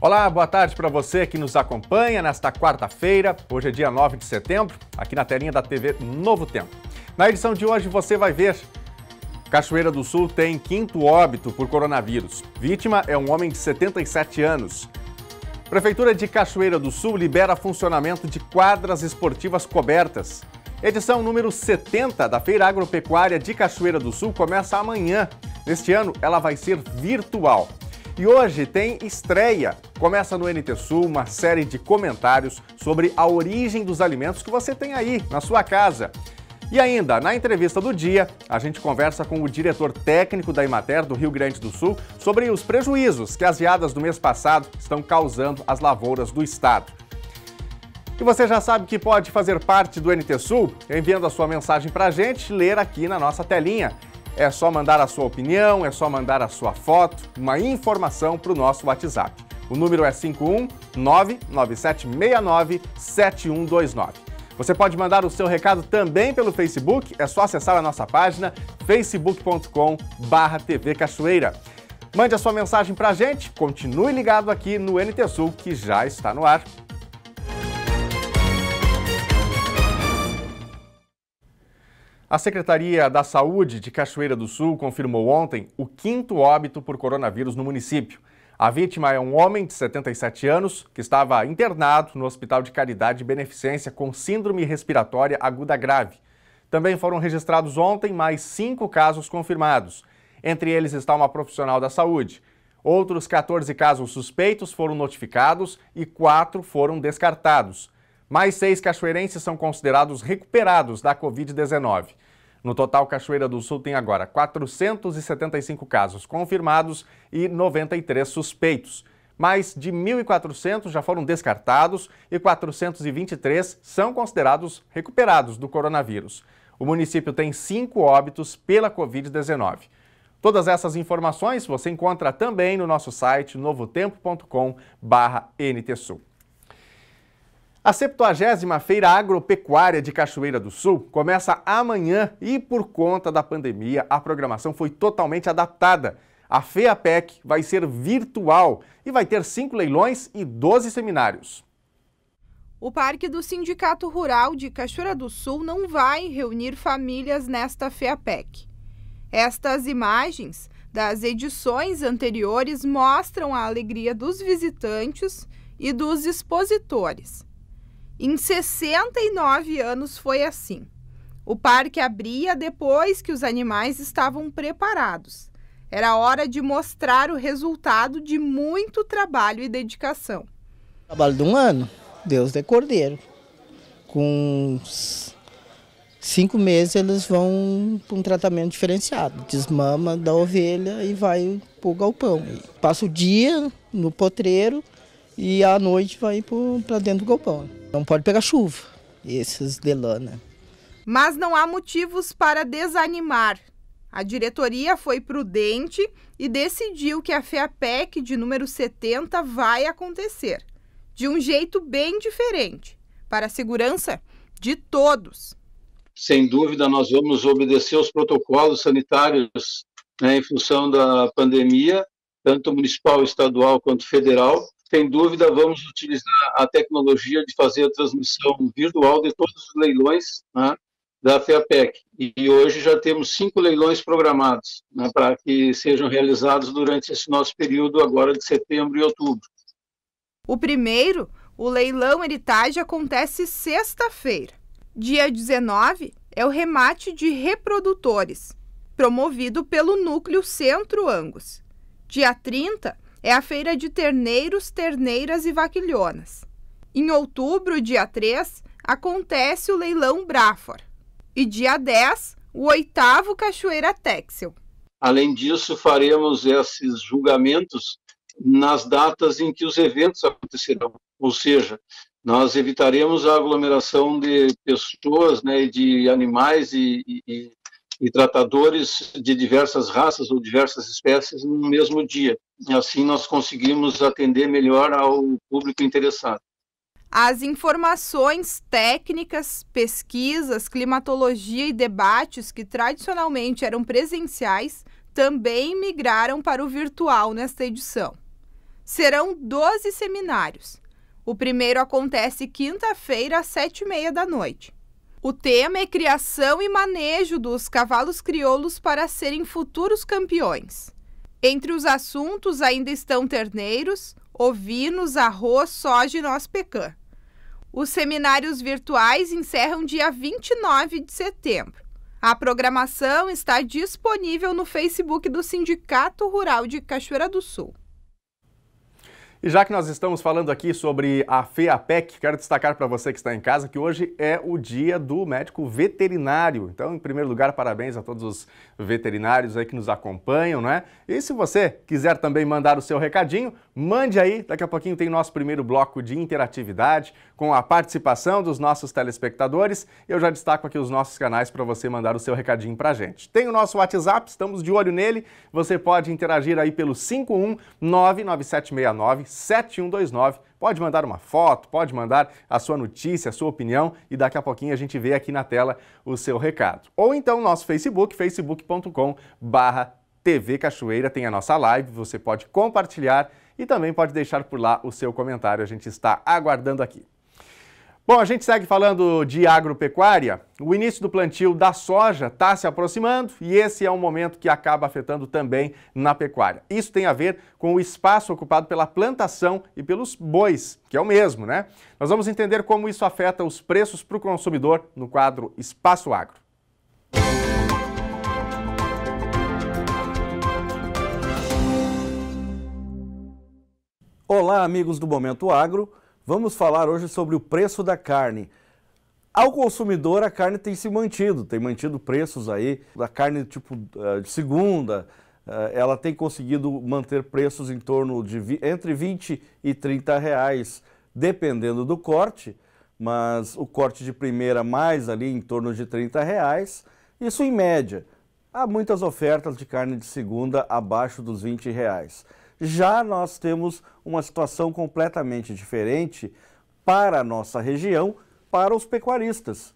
Olá, boa tarde para você que nos acompanha nesta quarta-feira. Hoje é dia 9 de setembro, aqui na telinha da TV Novo Tempo. Na edição de hoje você vai ver: Cachoeira do Sul tem 5º óbito por coronavírus. Vítima é um homem de 77 anos. Prefeitura de Cachoeira do Sul libera funcionamento de quadras esportivas cobertas. Edição número 70 da Feira Agropecuária de Cachoeira do Sul começa amanhã. Neste ano, ela vai ser virtual. E hoje tem estreia. Começa no NT Sul uma série de comentários sobre a origem dos alimentos que você tem aí na sua casa. E ainda, na entrevista do dia, a gente conversa com o diretor técnico da Emater do Rio Grande do Sul sobre os prejuízos que as geadas do mês passado estão causando às lavouras do estado. E você já sabe que pode fazer parte do NT Sul enviando a sua mensagem para a gente ler aqui na nossa telinha. É só mandar a sua opinião, é só mandar a sua foto, uma informação para o nosso WhatsApp. O número é 51997697129. Você pode mandar o seu recado também pelo Facebook, é só acessar a nossa página facebook.com/TV Cachoeira. Mande a sua mensagem para a gente, continue ligado aqui no NT Sul, que já está no ar. A Secretaria da Saúde de Cachoeira do Sul confirmou ontem o 5º óbito por coronavírus no município. A vítima é um homem de 77 anos que estava internado no Hospital de Caridade e Beneficência com síndrome respiratória aguda grave. Também foram registrados ontem mais 5 casos confirmados. Entre eles está uma profissional da saúde. Outros 14 casos suspeitos foram notificados e 4 foram descartados. Mais 6 cachoeirenses são considerados recuperados da Covid-19. No total, Cachoeira do Sul tem agora 475 casos confirmados e 93 suspeitos. Mais de 1.400 já foram descartados e 423 são considerados recuperados do coronavírus. O município tem 5 óbitos pela Covid-19. Todas essas informações você encontra também no nosso site novotempo.com/NTSul. A 70ª Feira Agropecuária de Cachoeira do Sul começa amanhã e, por conta da pandemia, a programação foi totalmente adaptada. A FEAPEC vai ser virtual e vai ter 5 leilões e 12 seminários. O Parque do Sindicato Rural de Cachoeira do Sul não vai reunir famílias nesta FEAPEC. Estas imagens das edições anteriores mostram a alegria dos visitantes e dos expositores. Em 69 anos foi assim. O parque abria depois que os animais estavam preparados. Era hora de mostrar o resultado de muito trabalho e dedicação. Trabalho de um ano, Deus é cordeiro. Com 5 meses eles vão para um tratamento diferenciado. Desmama da ovelha e vai para o galpão. Passa o dia no potreiro e à noite vai para dentro do galpão. Não pode pegar chuva, esses de lana. Mas não há motivos para desanimar. A diretoria foi prudente e decidiu que a FEAPEC de número 70 vai acontecer, de um jeito bem diferente, para a segurança de todos. Sem dúvida, nós vamos obedecer aos protocolos sanitários, em função da pandemia, tanto municipal, estadual quanto federal. Sem dúvida, vamos utilizar a tecnologia de fazer a transmissão virtual de todos os leilões, da FEAPEC. E hoje já temos 5 leilões programados, para que sejam realizados durante esse nosso período agora de setembro e outubro. O primeiro, o leilão Heritage, acontece sexta-feira. Dia 19 é o remate de reprodutores, promovido pelo Núcleo Centro Angus. Dia 30 é a feira de terneiros, terneiras e vaquilhonas. Em outubro, dia 3, acontece o leilão Brafor. E dia 10, o 8º Cachoeira Texel. Além disso, faremos esses julgamentos nas datas em que os eventos acontecerão. Ou seja, nós evitaremos a aglomeração de pessoas, de animais e tratadores de diversas raças ou diversas espécies no mesmo dia. E assim nós conseguimos atender melhor ao público interessado. As informações técnicas, pesquisas, climatologia e debates que tradicionalmente eram presenciais também migraram para o virtual nesta edição. Serão 12 seminários. O primeiro acontece quinta-feira, às 7h30 da noite. O tema é criação e manejo dos cavalos crioulos para serem futuros campeões. Entre os assuntos ainda estão terneiros, ovinos, arroz, soja e noz pecan. Os seminários virtuais encerram dia 29 de setembro. A programação está disponível no Facebook do Sindicato Rural de Cachoeira do Sul. E já que nós estamos falando aqui sobre a FEAPEC, quero destacar para você que está em casa que hoje é o dia do médico veterinário. Então, em primeiro lugar, parabéns a todos os veterinários aí que nos acompanham, né? E se você quiser também mandar o seu recadinho, mande aí. Daqui a pouquinho tem nosso primeiro bloco de interatividade com a participação dos nossos telespectadores. Eu já destaco aqui os nossos canais para você mandar o seu recadinho para a gente. Tem o nosso WhatsApp, estamos de olho nele. Você pode interagir aí pelo 51997697129. Pode mandar uma foto, pode mandar a sua notícia, a sua opinião e daqui a pouquinho a gente vê aqui na tela o seu recado. Ou então nosso Facebook, facebook.com/TV Cachoeira, tem a nossa live, você pode compartilhar e também pode deixar por lá o seu comentário, a gente está aguardando aqui. Bom, a gente segue falando de agropecuária. O início do plantio da soja está se aproximando e esse é um momento que acaba afetando também na pecuária. Isso tem a ver com o espaço ocupado pela plantação e pelos bois, que é o mesmo, né? Nós vamos entender como isso afeta os preços para o consumidor no quadro Espaço Agro. Olá, amigos do Momento Agro. Vamos falar hoje sobre o preço da carne. Ao consumidor, a carne tem se mantido, tem mantido preços aí. A carne tipo de segunda, ela tem conseguido manter preços em torno de entre 20 e 30 reais, dependendo do corte, mas o corte de primeira mais ali em torno de 30 reais, isso em média. Há muitas ofertas de carne de segunda abaixo dos 20 reais. Já nós temos uma situação completamente diferente para a nossa região, para os pecuaristas.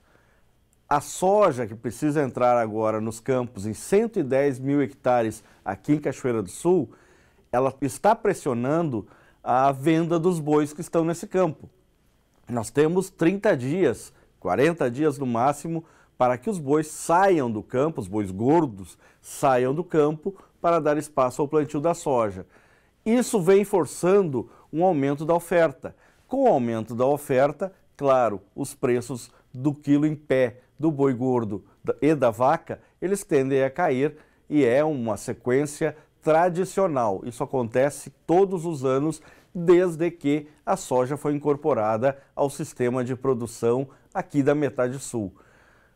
A soja, que precisa entrar agora nos campos em 110 mil hectares aqui em Cachoeira do Sul, ela está pressionando a venda dos bois que estão nesse campo. Nós temos 30 dias, 40 dias no máximo, para que os bois saiam do campo, os bois gordos saiam do campo para dar espaço ao plantio da soja. Isso vem forçando um aumento da oferta. Com o aumento da oferta, claro, os preços do quilo em pé do boi gordo e da vaca, eles tendem a cair e é uma sequência tradicional. Isso acontece todos os anos desde que a soja foi incorporada ao sistema de produção aqui da metade sul.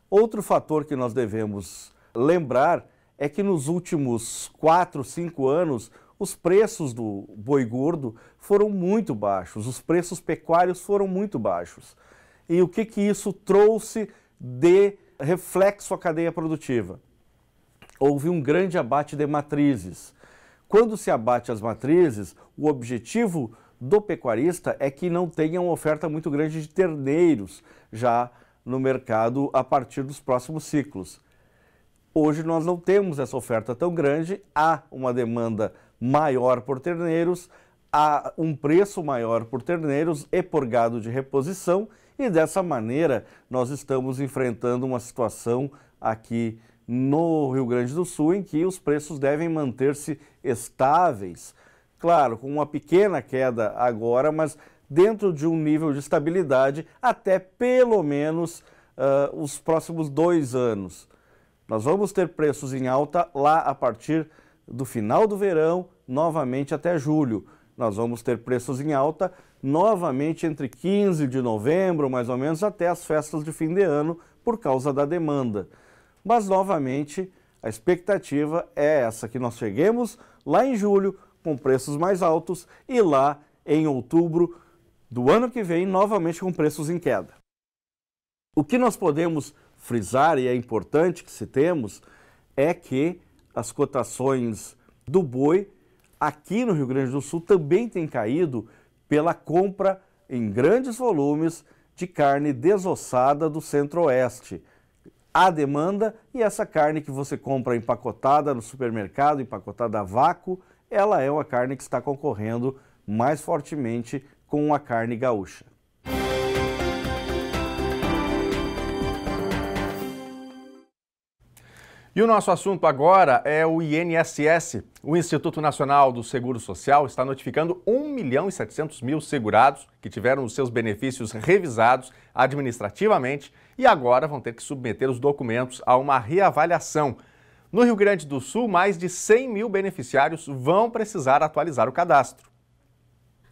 Outro fator que nós devemos lembrar é que nos últimos 4, 5 anos, os preços do boi gordo foram muito baixos, os preços pecuários foram muito baixos. E o que isso trouxe de reflexo à cadeia produtiva? Houve um grande abate de matrizes. Quando se abate as matrizes, o objetivo do pecuarista é que não tenha uma oferta muito grande de terneiros já no mercado a partir dos próximos ciclos. Hoje nós não temos essa oferta tão grande, há uma demanda maior por terneiros, há um preço maior por terneiros e por gado de reposição e dessa maneira nós estamos enfrentando uma situação aqui no Rio Grande do Sul em que os preços devem manter-se estáveis, claro, com uma pequena queda agora, mas dentro de um nível de estabilidade até pelo menos os próximos 2 anos. Nós vamos ter preços em alta lá a partir do final do verão, novamente até julho. Nós vamos ter preços em alta novamente entre 15 de novembro, mais ou menos, até as festas de fim de ano, por causa da demanda. Mas, novamente, a expectativa é essa, que nós cheguemos lá em julho com preços mais altos e lá em outubro do ano que vem, novamente com preços em queda. O que nós podemos frisar, e é importante que citemos, é que as cotações do boi aqui no Rio Grande do Sul também têm caído pela compra em grandes volumes de carne desossada do Centro-Oeste. Há demanda e essa carne que você compra empacotada no supermercado, empacotada a vácuo, ela é uma carne que está concorrendo mais fortemente com a carne gaúcha. E o nosso assunto agora é o INSS. O Instituto Nacional do Seguro Social está notificando 1.700.000 segurados que tiveram os seus benefícios revisados administrativamente e agora vão ter que submeter os documentos a uma reavaliação. No Rio Grande do Sul, mais de 100.000 beneficiários vão precisar atualizar o cadastro.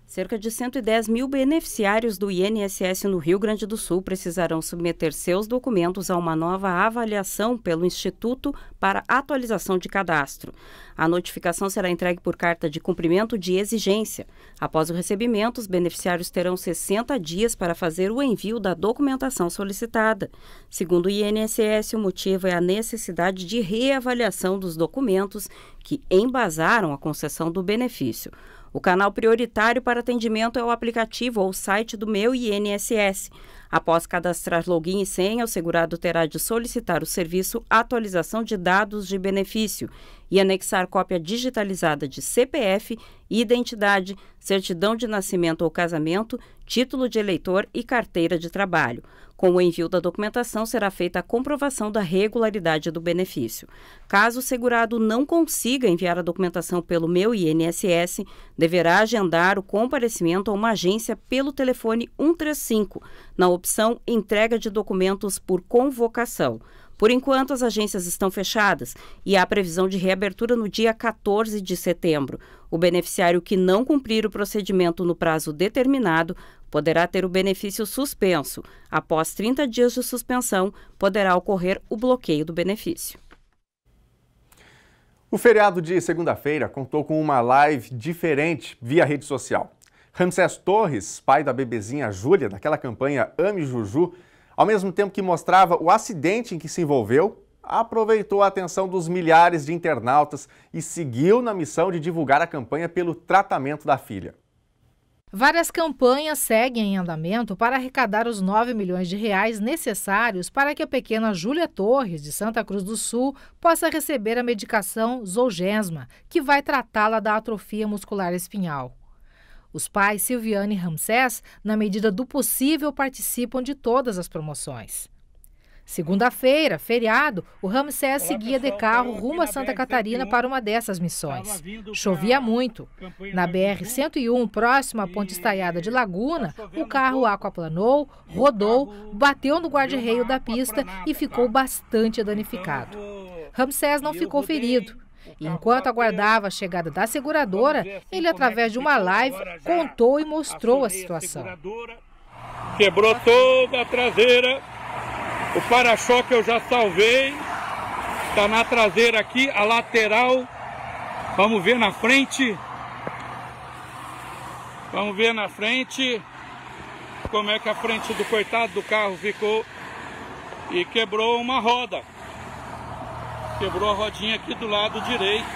Cerca de 110.000 beneficiários do INSS no Rio Grande do Sul precisarão submeter seus documentos a uma nova avaliação pelo Instituto para atualização de cadastro. A notificação será entregue por carta de cumprimento de exigência. Após o recebimento, os beneficiários terão 60 dias para fazer o envio da documentação solicitada. Segundo o INSS, o motivo é a necessidade de reavaliação dos documentos que embasaram a concessão do benefício. O canal prioritário para atendimento é o aplicativo ou site do Meu INSS. Após cadastrar login e senha, o segurado terá de solicitar o serviço Atualização de Dados de Benefício e anexar cópia digitalizada de CPF, identidade, certidão de nascimento ou casamento, título de eleitor e carteira de trabalho. Com o envio da documentação, será feita a comprovação da regularidade do benefício. Caso o segurado não consiga enviar a documentação pelo Meu INSS, deverá agendar o comparecimento a uma agência pelo telefone 135, na opção Entrega de Documentos por Convocação. Por enquanto, as agências estão fechadas e há previsão de reabertura no dia 14 de setembro. O beneficiário que não cumprir o procedimento no prazo determinado poderá ter o benefício suspenso. Após 30 dias de suspensão, poderá ocorrer o bloqueio do benefício. O feriado de segunda-feira contou com uma live diferente via rede social. Ramsés Torres, pai da bebezinha Júlia, daquela campanha Ame Juju, ao mesmo tempo que mostrava o acidente em que se envolveu, aproveitou a atenção dos milhares de internautas e seguiu na missão de divulgar a campanha pelo tratamento da filha. Várias campanhas seguem em andamento para arrecadar os 9 milhões de reais necessários para que a pequena Júlia Torres, de Santa Cruz do Sul, possa receber a medicação Zolgensma, que vai tratá-la da atrofia muscular espinhal. Os pais Silviane e Ramsés, na medida do possível, participam de todas as promoções. Segunda-feira, feriado, o Ramsés seguia de carro rumo a Santa Catarina para uma dessas missões. Chovia muito. Na BR-101, próximo à Ponte Estaiada de Laguna, o carro aquaplanou, rodou, bateu no guarda-reio da pista e ficou bastante danificado. Ramsés não ficou ferido. E enquanto aguardava a chegada da seguradora, ele, através de uma live, contou e mostrou a situação. Quebrou toda a traseira, o para-choque eu já salvei, está na traseira aqui, a lateral, vamos ver na frente, como é que a frente do coitado do carro ficou, e quebrou uma roda. Quebrou a rodinha aqui do lado direito.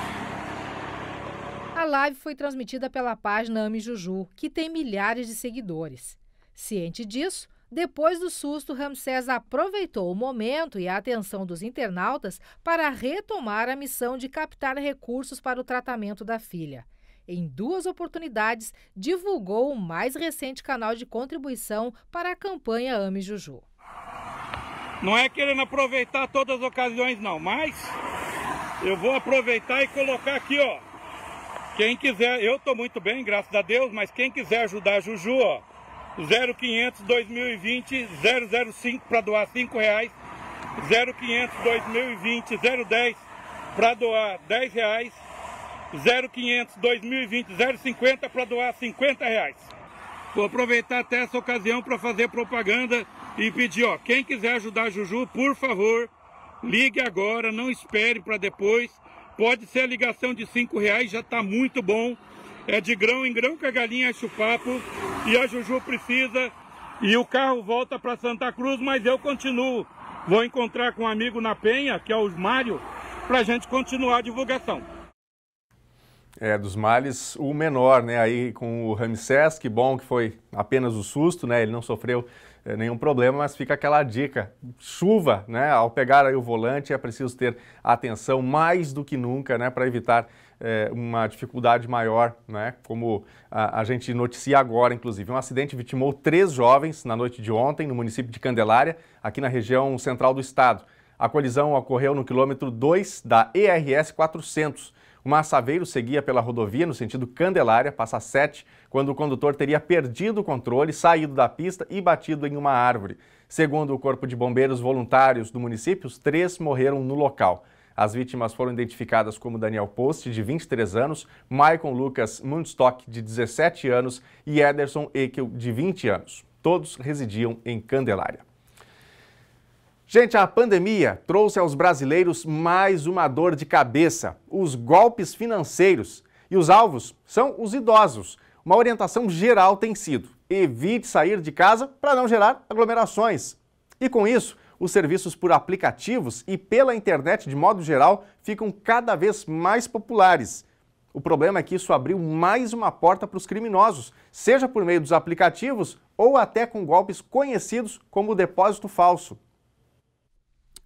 A live foi transmitida pela página Ame Juju, que tem milhares de seguidores. Ciente disso, depois do susto, Ramsés aproveitou o momento e a atenção dos internautas para retomar a missão de captar recursos para o tratamento da filha. Em 2 oportunidades, divulgou o mais recente canal de contribuição para a campanha Ame Juju. Não é querendo aproveitar todas as ocasiões não, mas eu vou aproveitar e colocar aqui, ó. Quem quiser, eu tô muito bem, graças a Deus, mas quem quiser ajudar a Juju, ó, 0500 2020 005 para doar R$5, 0500 2020 010 para doar R$10, 0500 2020 050 para doar R$50. Vou aproveitar até essa ocasião para fazer propaganda e pedir, ó, quem quiser ajudar a Juju, por favor, ligue agora, não espere para depois. Pode ser a ligação de R$5, já está muito bom. É de grão em grão que a galinha enche o papo e a Juju precisa. E o carro volta para Santa Cruz, mas eu continuo. Vou encontrar com um amigo na Penha, que é o Mário, para a gente continuar a divulgação. Dos males, o menor, né? Aí com o Ramsés, que bom que foi apenas o susto, né? Ele não sofreu nenhum problema, mas fica aquela dica. Chuva, né? Ao pegar aí o volante é preciso ter atenção mais do que nunca, né? Para evitar uma dificuldade maior, né? Como a gente noticia agora, inclusive. Um acidente vitimou 3 jovens na noite de ontem no município de Candelária, aqui na região central do estado. A colisão ocorreu no quilômetro 2 da ERS 400. O massaveiro seguia pela rodovia no sentido Candelária, passa 7, quando o condutor teria perdido o controle, saído da pista e batido em uma árvore. Segundo o Corpo de Bombeiros Voluntários do município, os 3 morreram no local. As vítimas foram identificadas como Daniel Post, de 23 anos, Maicon Lucas Mundstock, de 17 anos e Ederson Ekel, de 20 anos. Todos residiam em Candelária. Gente, a pandemia trouxe aos brasileiros mais uma dor de cabeça, os golpes financeiros. E os alvos são os idosos. Uma orientação geral tem sido: evite sair de casa para não gerar aglomerações. E com isso, os serviços por aplicativos e pela internet de modo geral ficam cada vez mais populares. O problema é que isso abriu mais uma porta para os criminosos, seja por meio dos aplicativos ou até com golpes conhecidos como o depósito falso.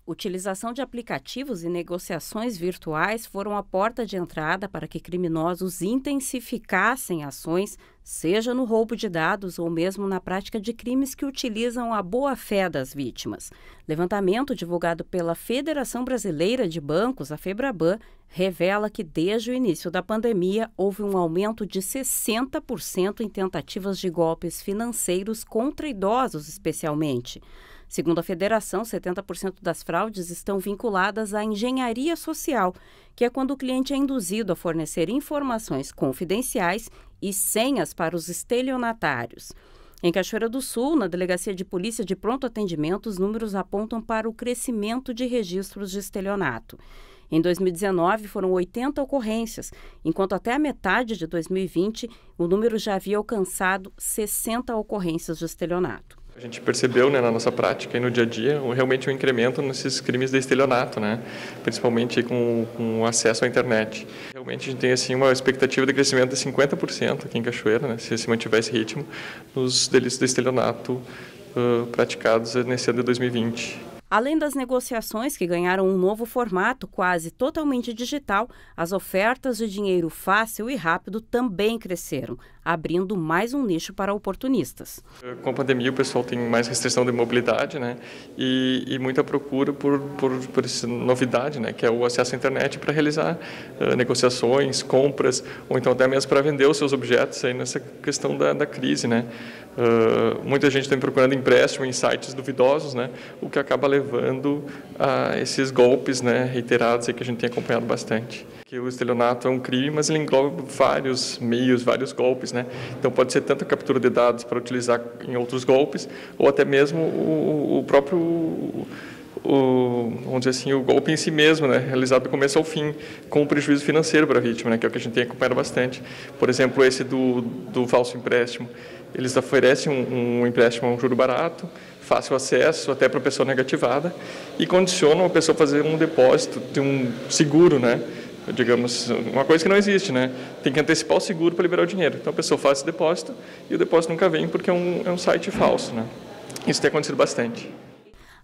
Utilização de aplicativos e negociações virtuais foram a porta de entrada para que criminosos intensificassem ações, seja no roubo de dados ou mesmo na prática de crimes que utilizam a boa-fé das vítimas. Levantamento divulgado pela Federação Brasileira de Bancos, a FEBRABAN, revela que desde o início da pandemia houve um aumento de 60% em tentativas de golpes financeiros contra idosos, especialmente. Segundo a federação, 70% das fraudes estão vinculadas à engenharia social, que é quando o cliente é induzido a fornecer informações confidenciais e senhas para os estelionatários. Em Cachoeira do Sul, na Delegacia de Polícia de Pronto Atendimento, os números apontam para o crescimento de registros de estelionato. Em 2019, foram 80 ocorrências, enquanto até a metade de 2020, o número já havia alcançado 60 ocorrências de estelionato. A gente percebeu, né, na nossa prática e no dia a dia realmente um incremento nesses crimes de estelionato, né, principalmente com acesso à internet. Realmente a gente tem assim, uma expectativa de crescimento de 50% aqui em Cachoeira, né, se mantiver esse ritmo, nos delitos de estelionato praticados nesse ano de 2020. Além das negociações que ganharam um novo formato quase totalmente digital, as ofertas de dinheiro fácil e rápido também cresceram, abrindo mais um nicho para oportunistas. Com a pandemia o pessoal tem mais restrição de mobilidade, né, e muita procura por essa novidade, né, que é o acesso à internet para realizar negociações, compras, ou então até mesmo para vender os seus objetos aí nessa questão da crise, né. Muita gente está procurando empréstimo em sites duvidosos, né, o que acaba levando a esses golpes, né, reiterados aí que a gente tem acompanhado bastante. Que o estelionato é um crime, mas ele engloba vários meios, vários golpes, né? Então pode ser tanto a captura de dados para utilizar em outros golpes, ou até mesmo o próprio, vamos dizer assim, o golpe em si mesmo, né, realizado do começo ao fim, com prejuízo financeiro para a vítima, né, que é o que a gente tem acompanhado bastante. Por exemplo, esse do falso empréstimo. Eles oferecem um empréstimo a um juro barato, fácil acesso até para a pessoa negativada e condicionam a pessoa a fazer um depósito de um seguro, né? Digamos, uma coisa que não existe, né? Tem que antecipar o seguro para liberar o dinheiro. Então a pessoa faz esse depósito e o depósito nunca vem porque é um site falso, né? Isso tem acontecido bastante.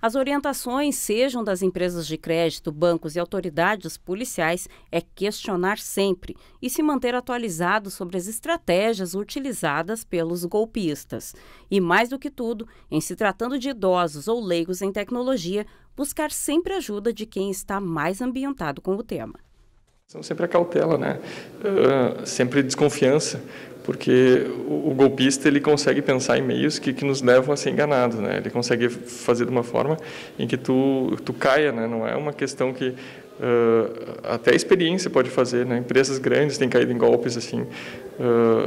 As orientações, sejam das empresas de crédito, bancos e autoridades policiais, é questionar sempre e se manter atualizado sobre as estratégias utilizadas pelos golpistas. E mais do que tudo, em se tratando de idosos ou leigos em tecnologia, buscar sempre ajuda de quem está mais ambientado com o tema. Sempre a cautela, né? Sempre desconfiança, porque o golpista ele consegue pensar em meios que nos levam a ser enganados, né? Ele consegue fazer de uma forma em que tu caia, né? Não é uma questão que até a experiência pode fazer, né? Empresas grandes têm caído em golpes assim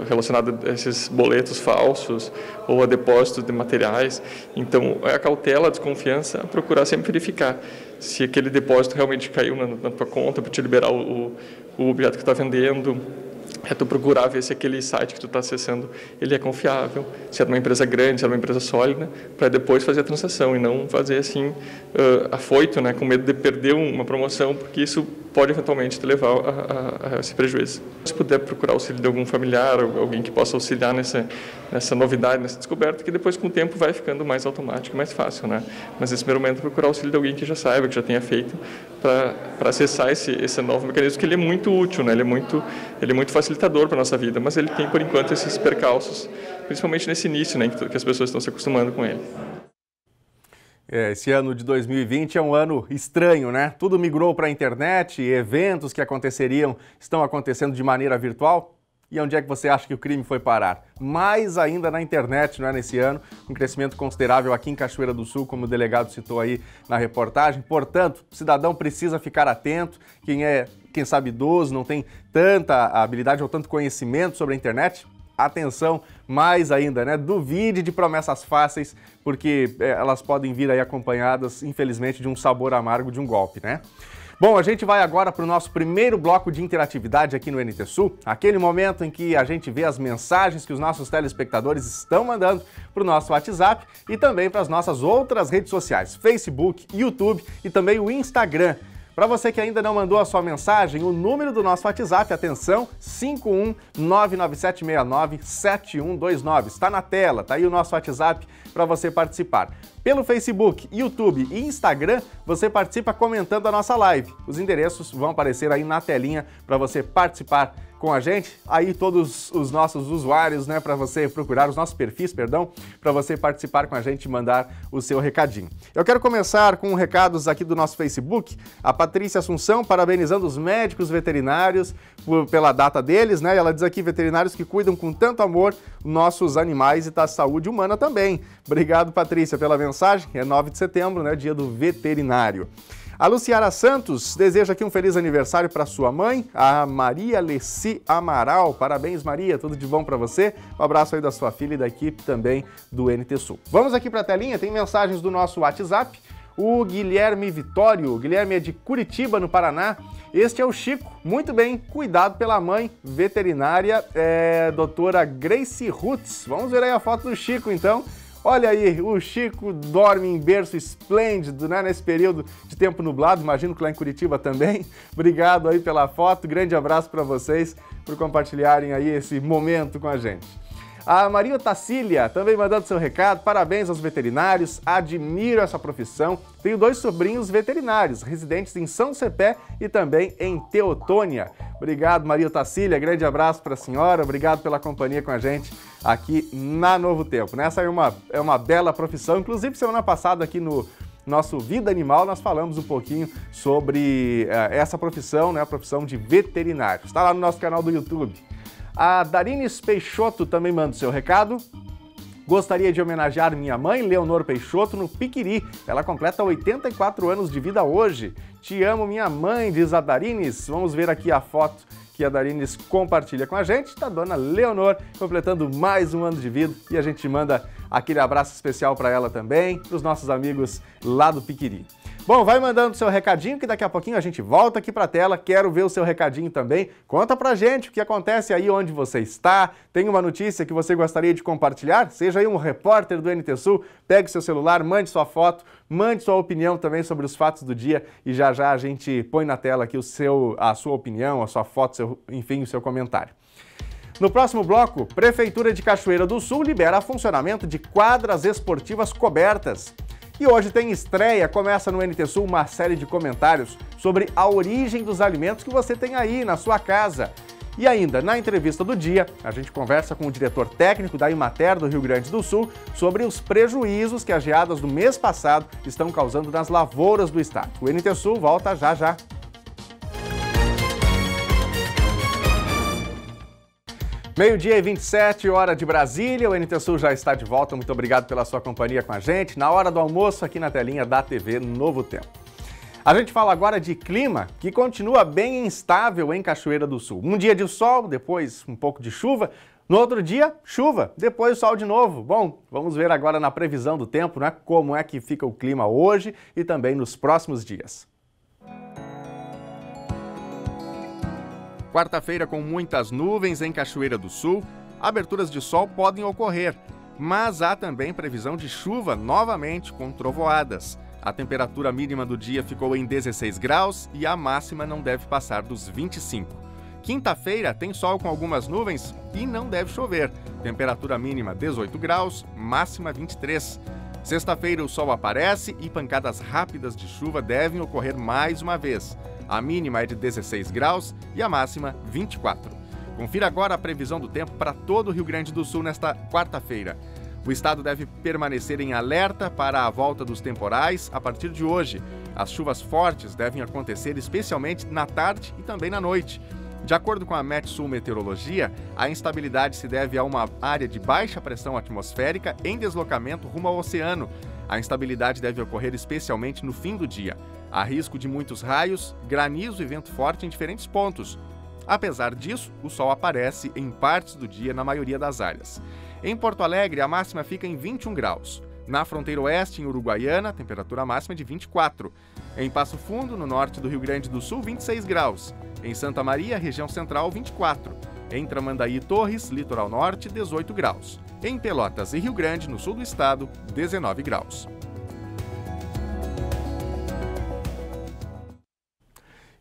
relacionados a esses boletos falsos ou a depósitos de materiais. Então, é a cautela, a desconfiança, a procurar sempre verificar se aquele depósito realmente caiu na tua conta para te liberar o objeto que está vendendo. É tu procurar ver se aquele site que tu está acessando ele é confiável, se é de uma empresa grande, se é de uma empresa sólida, para depois fazer a transação e não fazer assim afoito, né, com medo de perder uma promoção, porque isso pode eventualmente te levar a esse prejuízo. Se puder procurar auxílio de algum familiar, alguém que possa auxiliar nessa novidade, nessa descoberta, que depois com o tempo vai ficando mais automático, mais fácil, né? Mas nesse primeiro momento procurar auxílio de alguém que já saiba, que já tenha feito, para acessar esse novo mecanismo, que ele é muito útil, né? Ele é muito facilitador para a nossa vida, mas ele tem por enquanto esses percalços, principalmente nesse início, né, que as pessoas estão se acostumando com ele. Esse ano de 2020 é um ano estranho, né? Tudo migrou para a internet, eventos que aconteceriam estão acontecendo de maneira virtual. E onde é que você acha que o crime foi parar? Mais ainda na internet, não é, nesse ano, um crescimento considerável aqui em Cachoeira do Sul, como o delegado citou aí na reportagem. Portanto, o cidadão precisa ficar atento, quem sabe idoso, não tem tanta habilidade ou tanto conhecimento sobre a internet. Atenção, mais ainda, né? Duvide de promessas fáceis, porque elas podem vir aí acompanhadas, infelizmente, de um sabor amargo de um golpe, né? Bom, a gente vai agora para o nosso primeiro bloco de interatividade aqui no NT Sul, aquele momento em que a gente vê as mensagens que os nossos telespectadores estão mandando para o nosso WhatsApp e também para as nossas outras redes sociais, Facebook, YouTube e também o Instagram. Para você que ainda não mandou a sua mensagem, o número do nosso WhatsApp, atenção, 51997697129. Está na tela, tá aí o nosso WhatsApp para você participar. Pelo Facebook, YouTube e Instagram, você participa comentando a nossa live. Os endereços vão aparecer aí na telinha para você participar com a gente. Aí todos os nossos usuários, né, para você procurar os nossos perfis, para você participar com a gente e mandar o seu recadinho. Eu quero começar com recados aqui do nosso Facebook. A Patrícia Assunção parabenizando os médicos veterinários pela data deles, né? Ela diz aqui, veterinários que cuidam com tanto amor nossos animais e da saúde humana também. Obrigado, Patrícia, pela mensagem. É 9 de setembro, né, dia do veterinário. A Luciara Santos deseja aqui um feliz aniversário para sua mãe, a Maria Leci Amaral. Parabéns, Maria, tudo de bom para você. Um abraço aí da sua filha e da equipe também do NT Sul. Vamos aqui para a telinha, tem mensagens do nosso WhatsApp. O Guilherme Vitório, o Guilherme é de Curitiba, no Paraná. Este é o Chico, muito bem, cuidado pela mãe veterinária, doutora Grace Rutz. Vamos ver aí a foto do Chico, então. Olha aí, o Chico dorme em berço esplêndido, né, nesse período de tempo nublado, imagino que lá em Curitiba também. Obrigado aí pela foto, grande abraço para vocês por compartilharem aí esse momento com a gente. A Maria Otacília também mandando seu recado, parabéns aos veterinários, admiro essa profissão. Tenho 2 sobrinhos veterinários, residentes em São Cepé e também em Teotônia. Obrigado, Maria Otacília, grande abraço para a senhora, obrigado pela companhia com a gente aqui na Novo Tempo. Essa é uma bela profissão, inclusive semana passada aqui no nosso Vida Animal nós falamos um pouquinho sobre essa profissão, né, a profissão de veterinário. Está lá no nosso canal do YouTube. A Darines Peixoto também manda o seu recado. Gostaria de homenagear minha mãe, Leonor Peixoto, no Piquiri. Ela completa 84 anos de vida hoje. Te amo, minha mãe, diz a Darines. Vamos ver aqui a foto que a Darines compartilha com a gente. Tá a dona Leonor completando mais um ano de vida e a gente manda aquele abraço especial para ela também, para os nossos amigos lá do Piquiri. Bom, vai mandando o seu recadinho que daqui a pouquinho a gente volta aqui para a tela. Quero ver o seu recadinho também. Conta pra gente o que acontece aí onde você está. Tem uma notícia que você gostaria de compartilhar? Seja aí um repórter do NT Sul, pegue seu celular, mande sua foto, mande sua opinião também sobre os fatos do dia e já já a gente põe na tela aqui a sua opinião, a sua foto, enfim, o seu comentário. No próximo bloco, Prefeitura de Cachoeira do Sul libera funcionamento de quadras esportivas cobertas. E hoje tem estreia, começa no NT Sul uma série de comentários sobre a origem dos alimentos que você tem aí na sua casa. E ainda, na entrevista do dia, a gente conversa com o diretor técnico da Emater do Rio Grande do Sul sobre os prejuízos que as geadas do mês passado estão causando nas lavouras do estado. O NT Sul volta já já. Meio-dia e 27, hora de Brasília, o NT Sul já está de volta, muito obrigado pela sua companhia com a gente, na hora do almoço aqui na telinha da TV Novo Tempo. A gente fala agora de clima, que continua bem instável em Cachoeira do Sul. Um dia de sol, depois um pouco de chuva, no outro dia, chuva, depois sol de novo. Bom, vamos ver agora na previsão do tempo, né, como é que fica o clima hoje e também nos próximos dias. Quarta-feira com muitas nuvens em Cachoeira do Sul, aberturas de sol podem ocorrer, mas há também previsão de chuva novamente com trovoadas. A temperatura mínima do dia ficou em 16 graus e a máxima não deve passar dos 25. Quinta-feira tem sol com algumas nuvens e não deve chover. Temperatura mínima 18 graus, máxima 23. Sexta-feira o sol aparece e pancadas rápidas de chuva devem ocorrer mais uma vez. A mínima é de 16 graus e a máxima 24. Confira agora a previsão do tempo para todo o Rio Grande do Sul nesta quarta-feira. O estado deve permanecer em alerta para a volta dos temporais a partir de hoje. As chuvas fortes devem acontecer especialmente na tarde e também na noite. De acordo com a Metsul Meteorologia, a instabilidade se deve a uma área de baixa pressão atmosférica em deslocamento rumo ao oceano. A instabilidade deve ocorrer especialmente no fim do dia. Há risco de muitos raios, granizo e vento forte em diferentes pontos. Apesar disso, o sol aparece em partes do dia na maioria das áreas. Em Porto Alegre, a máxima fica em 21 graus. Na fronteira oeste, em Uruguaiana, a temperatura máxima é de 24. Em Passo Fundo, no norte do Rio Grande do Sul, 26 graus. Em Santa Maria, região central, 24. Em Tramandaí e Torres, litoral norte, 18 graus. Em Pelotas e Rio Grande, no sul do estado, 19 graus.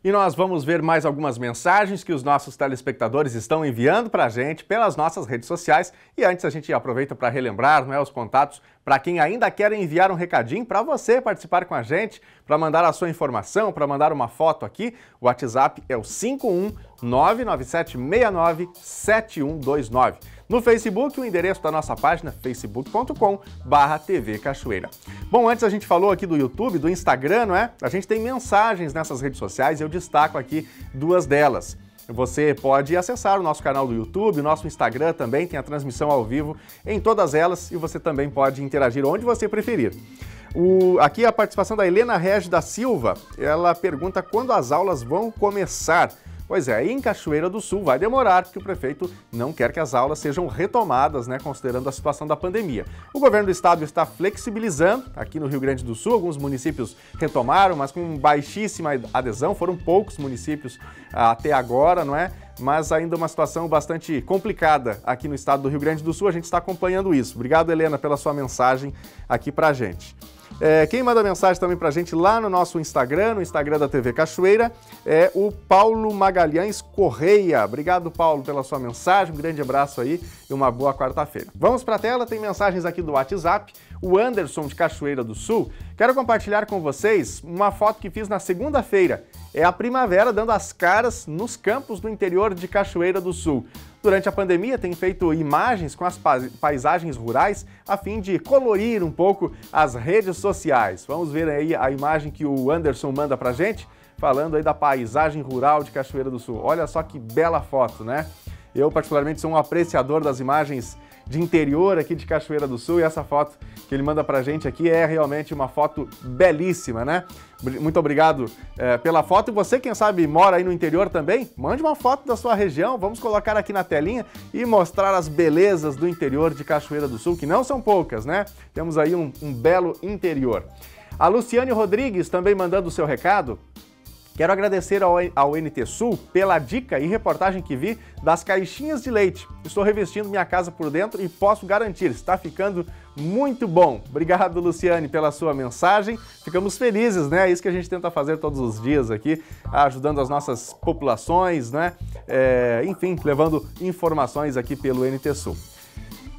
E nós vamos ver mais algumas mensagens que os nossos telespectadores estão enviando para a gente pelas nossas redes sociais. E antes a gente aproveita para relembrar, os contatos para quem ainda quer enviar um recadinho para você participar com a gente, para mandar a sua informação, para mandar uma foto aqui. O WhatsApp é o 51997697129. No Facebook, o endereço da nossa página, facebook.com/TV Cachoeira. Bom, antes a gente falou aqui do YouTube, do Instagram, não é? A gente tem mensagens nessas redes sociais e eu destaco aqui duas delas. Você pode acessar o nosso canal do YouTube, o nosso Instagram também, tem a transmissão ao vivo em todas elas e você também pode interagir onde você preferir. Aqui a participação da Helena Regis da Silva, ela pergunta quando as aulas vão começar. Pois é, em Cachoeira do Sul vai demorar, porque o prefeito não quer que as aulas sejam retomadas, considerando a situação da pandemia. O governo do estado está flexibilizando, aqui no Rio Grande do Sul, alguns municípios retomaram, mas com baixíssima adesão, foram poucos municípios até agora, não é? Mas ainda uma situação bastante complicada aqui no estado do Rio Grande do Sul, a gente está acompanhando isso. Obrigado, Helena, pela sua mensagem aqui pra gente. Quem manda mensagem também pra gente lá no nosso Instagram, no Instagram da TV Cachoeira, é o Paulo Magalhães Correia. Obrigado, Paulo, pela sua mensagem, um grande abraço aí e uma boa quarta-feira. Vamos pra tela, tem mensagens aqui do WhatsApp. O Anderson de Cachoeira do Sul. Quero compartilhar com vocês uma foto que fiz na segunda-feira. É a primavera dando as caras nos campos do interior de Cachoeira do Sul. Durante a pandemia, tem feito imagens com as paisagens rurais a fim de colorir um pouco as redes sociais. Vamos ver aí a imagem que o Anderson manda pra gente, falando aí da paisagem rural de Cachoeira do Sul. Olha só que bela foto, né? Eu, particularmente, sou um apreciador das imagens de interior aqui de Cachoeira do Sul e essa foto que ele manda pra gente aqui é realmente uma foto belíssima, né? Muito obrigado pela foto. E você, quem sabe, mora aí no interior também, mande uma foto da sua região, vamos colocar aqui na telinha e mostrar as belezas do interior de Cachoeira do Sul, que não são poucas, né? Temos aí um belo interior. A Luciane Rodrigues também mandando o seu recado. Quero agradecer ao NT Sul pela dica e reportagem que vi das caixinhas de leite. Estou revestindo minha casa por dentro e posso garantir, está ficando muito bom. Obrigado, Luciane, pela sua mensagem. Ficamos felizes, né? É isso que a gente tenta fazer todos os dias aqui, ajudando as nossas populações, né? Enfim, levando informações aqui pelo NT Sul.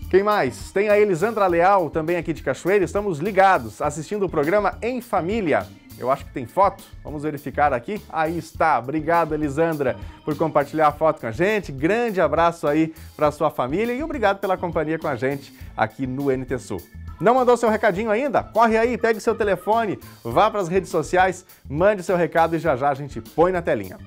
Quem mais? Tem a Elisandra Leal, também aqui de Cachoeira. Estamos ligados, assistindo o programa Em Família. Eu acho que tem foto, vamos verificar aqui. Aí está, obrigado, Elisandra, por compartilhar a foto com a gente. Grande abraço aí para sua família e obrigado pela companhia com a gente aqui no NT Sul. Não mandou seu recadinho ainda? Corre aí, pegue seu telefone, vá para as redes sociais, mande seu recado e já já a gente põe na telinha.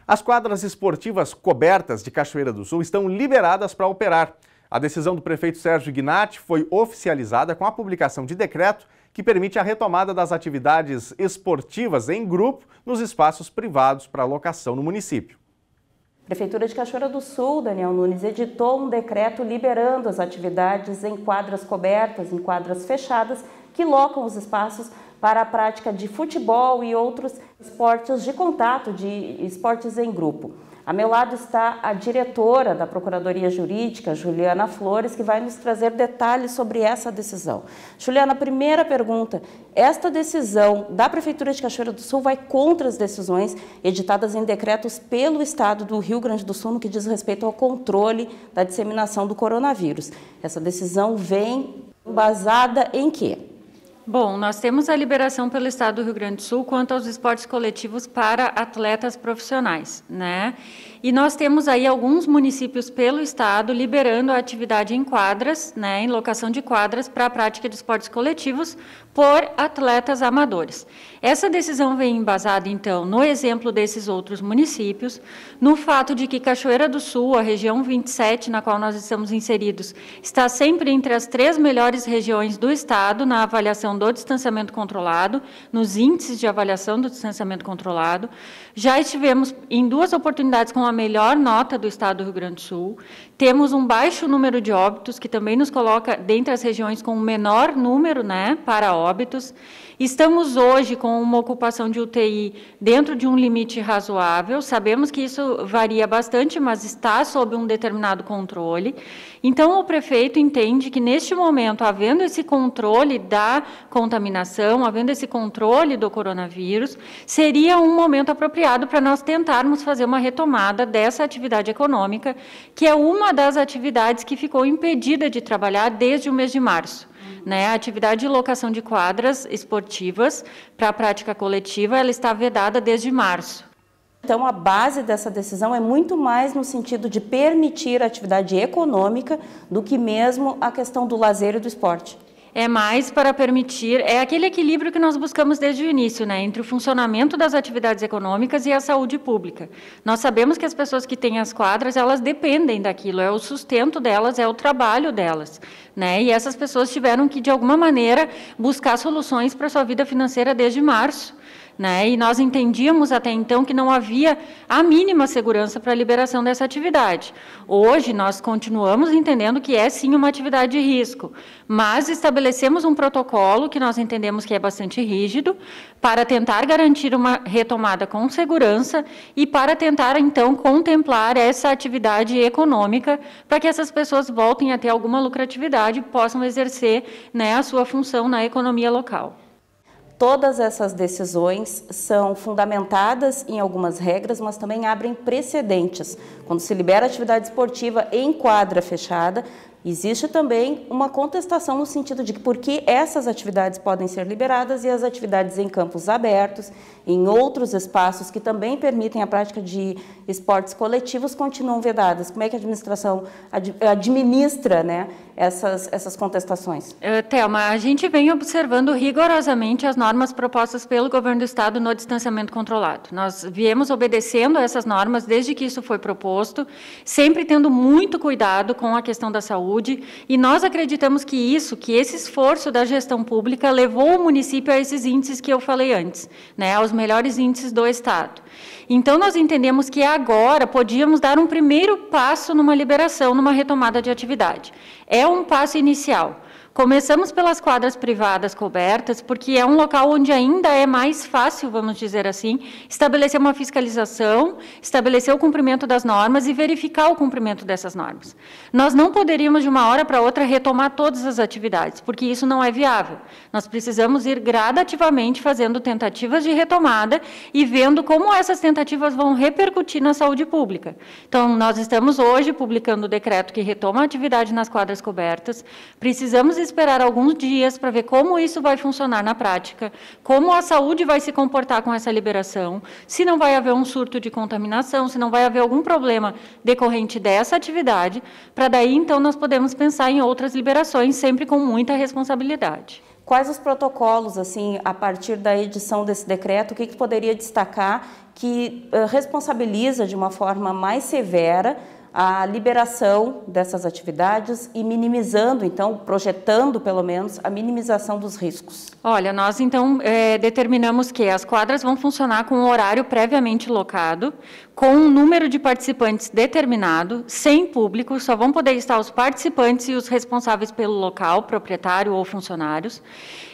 As quadras esportivas cobertas de Cachoeira do Sul estão liberadas para operar. A decisão do prefeito Sérgio Ignati foi oficializada com a publicação de decreto que permite a retomada das atividades esportivas em grupo nos espaços privados para locação no município. A Prefeitura de Cachoeira do Sul, Daniel Nunes, editou um decreto liberando as atividades em quadras cobertas, em quadras fechadas, que locam os espaços para a prática de futebol e outros esportes de contato, de esportes em grupo. A meu lado está a diretora da Procuradoria Jurídica, Juliana Flores, que vai nos trazer detalhes sobre essa decisão. Juliana, primeira pergunta, esta decisão da Prefeitura de Cachoeira do Sul vai contra as decisões editadas em decretos pelo Estado do Rio Grande do Sul no que diz respeito ao controle da disseminação do coronavírus. Essa decisão vem embasada em quê? Bom, nós temos a liberação pelo Estado do Rio Grande do Sul quanto aos esportes coletivos para atletas profissionais, né? E nós temos aí alguns municípios pelo Estado liberando a atividade em quadras, né, em locação de quadras para a prática de esportes coletivos por atletas amadores. Essa decisão vem embasada, então, no exemplo desses outros municípios, no fato de que Cachoeira do Sul, a região 27, na qual nós estamos inseridos, está sempre entre as 3 melhores regiões do Estado na avaliação do distanciamento controlado, nos índices de avaliação do distanciamento controlado. Já estivemos em 2 oportunidades com a melhor nota do Estado do Rio Grande do Sul. Temos um baixo número de óbitos, que também nos coloca dentre as regiões com o menor número, né, para óbitos. Estamos hoje com uma ocupação de UTI dentro de um limite razoável. Sabemos que isso varia bastante, mas está sob um determinado controle. Então, o prefeito entende que, neste momento, havendo esse controle da contaminação, havendo esse controle do coronavírus, seria um momento apropriado para nós tentarmos fazer uma retomada dessa atividade econômica, que é uma das atividades que ficou impedida de trabalhar desde o mês de março. Né, a atividade de locação de quadras esportivas para a prática coletiva, ela está vedada desde março. Então, a base dessa decisão é muito mais no sentido de permitir a atividade econômica do que mesmo a questão do lazer e do esporte. É mais para permitir, é aquele equilíbrio que nós buscamos desde o início, né, entre o funcionamento das atividades econômicas e a saúde pública. Nós sabemos que as pessoas que têm as quadras, elas dependem daquilo, é o sustento delas, é o trabalho delas, né, e essas pessoas tiveram que, de alguma maneira, buscar soluções para a sua vida financeira desde março. Né? E nós entendíamos até então que não havia a mínima segurança para a liberação dessa atividade. Hoje, nós continuamos entendendo que é sim uma atividade de risco, mas estabelecemos um protocolo que nós entendemos que é bastante rígido para tentar garantir uma retomada com segurança e para tentar, então, contemplar essa atividade econômica para que essas pessoas voltem a ter alguma lucratividade e possam exercer, né, a sua função na economia local. Todas essas decisões são fundamentadas em algumas regras, mas também abrem precedentes. Quando se libera atividade esportiva em quadra fechada, existe também uma contestação no sentido de que por que essas atividades podem ser liberadas e as atividades em campos abertos, em outros espaços que também permitem a prática de esportes coletivos, continuam vedadas. Como é que a administração administra, né, essas contestações? Thelma, a gente vem observando rigorosamente as normas propostas pelo governo do Estado no distanciamento controlado. Nós viemos obedecendo a essas normas desde que isso foi proposto, sempre tendo muito cuidado com a questão da saúde, e nós acreditamos que esse esforço da gestão pública levou o município a esses índices que eu falei antes, né, aos melhores índices do Estado. Então, nós entendemos que agora podíamos dar um primeiro passo numa liberação, numa retomada de atividade. É um passo inicial. Começamos pelas quadras privadas cobertas, porque é um local onde ainda é mais fácil, vamos dizer assim, estabelecer uma fiscalização, estabelecer o cumprimento das normas e verificar o cumprimento dessas normas. Nós não poderíamos, de uma hora para outra, retomar todas as atividades, porque isso não é viável. Nós precisamos ir gradativamente fazendo tentativas de retomada e vendo como essas tentativas vão repercutir na saúde pública. Então, nós estamos hoje publicando o decreto que retoma a atividade nas quadras cobertas, precisamos esperar alguns dias para ver como isso vai funcionar na prática, como a saúde vai se comportar com essa liberação, se não vai haver um surto de contaminação, se não vai haver algum problema decorrente dessa atividade, para daí, então, nós podemos pensar em outras liberações, sempre com muita responsabilidade. Quais os protocolos, assim, a partir da edição desse decreto, o que poderia destacar que responsabiliza de uma forma mais severa a liberação dessas atividades e minimizando, então, projetando pelo menos a minimização dos riscos? Olha, nós então determinamos que as quadras vão funcionar com um horário previamente locado, com um número de participantes determinado, sem público, só vão poder estar os participantes e os responsáveis pelo local, proprietário ou funcionários.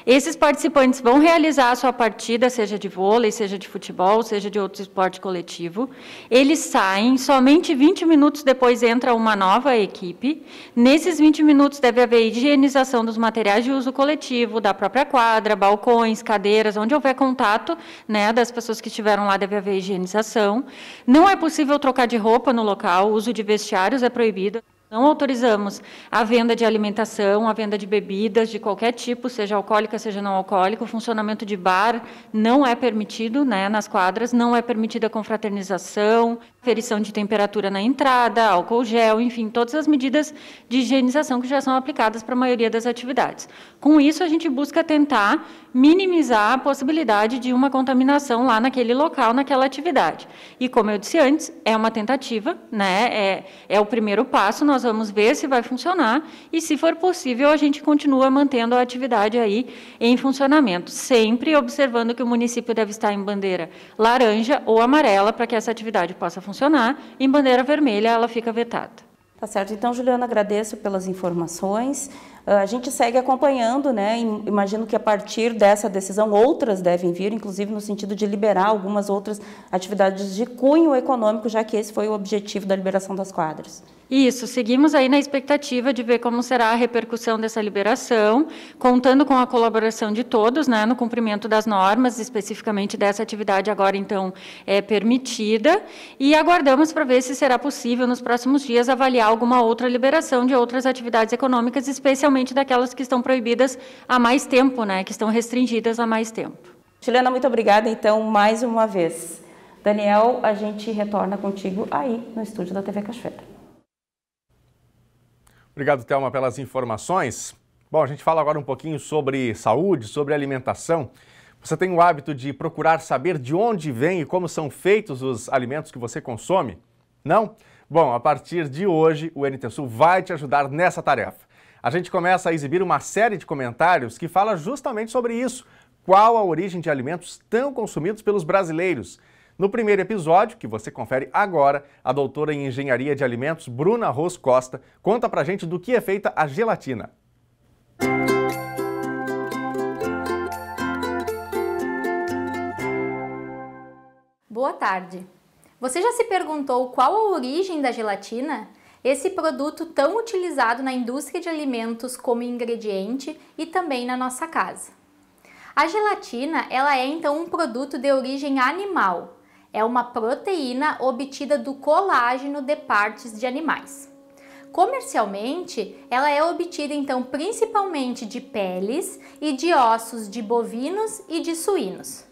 Esses participantes vão realizar a sua partida, seja de vôlei, seja de futebol, seja de outro esporte coletivo. Eles saem, somente 20 minutos depois entra uma nova equipe. Nesses 20 minutos deve haver higienização dos materiais de uso coletivo, da própria quadra, balcões, cadeiras, onde houver contato, né, das pessoas que estiveram lá deve haver higienização. Não é possível trocar de roupa no local, o uso de vestiários é proibido. Não autorizamos a venda de alimentação, a venda de bebidas de qualquer tipo, seja alcoólica, seja não alcoólica. O funcionamento de bar não é permitido, né, nas quadras, não é permitida a confraternização, aferição de temperatura na entrada, álcool gel, enfim, todas as medidas de higienização que já são aplicadas para a maioria das atividades. Com isso, a gente busca tentar minimizar a possibilidade de uma contaminação lá naquele local, naquela atividade. E, como eu disse antes, é uma tentativa, né, é o primeiro passo, nós vamos ver se vai funcionar e, se for possível, a gente continua mantendo a atividade aí em funcionamento, sempre observando que o município deve estar em bandeira laranja ou amarela para que essa atividade possa funcionar. Em bandeira vermelha, ela fica vetada. Tá certo. Então, Juliana, agradeço pelas informações. A gente segue acompanhando, né? Imagino que a partir dessa decisão outras devem vir, inclusive no sentido de liberar algumas outras atividades de cunho econômico, já que esse foi o objetivo da liberação das quadras. Isso, seguimos aí na expectativa de ver como será a repercussão dessa liberação, contando com a colaboração de todos, né, no cumprimento das normas, especificamente dessa atividade agora, então, é permitida, e aguardamos para ver se será possível, nos próximos dias, avaliar alguma outra liberação de outras atividades econômicas, especialmente daquelas que estão proibidas há mais tempo, né, que estão restringidas há mais tempo. Juliana, muito obrigada, então, mais uma vez. Daniel, a gente retorna contigo aí no estúdio da TV Cachoeira. Obrigado, Thelma, pelas informações. Bom, a gente fala agora um pouquinho sobre saúde, sobre alimentação. Você tem o hábito de procurar saber de onde vem e como são feitos os alimentos que você consome? Não? Bom, a partir de hoje, o NT Sul vai te ajudar nessa tarefa. A gente começa a exibir uma série de comentários que fala justamente sobre isso. Qual a origem de alimentos tão consumidos pelos brasileiros? No primeiro episódio, que você confere agora, a doutora em Engenharia de Alimentos, Bruna Ros Costa, conta pra gente do que é feita a gelatina. Boa tarde. Você já se perguntou qual a origem da gelatina? Esse produto tão utilizado na indústria de alimentos como ingrediente e também na nossa casa. A gelatina, ela é então um produto de origem animal. É uma proteína obtida do colágeno de partes de animais. Comercialmente, ela é obtida então principalmente de peles e de ossos de bovinos e de suínos.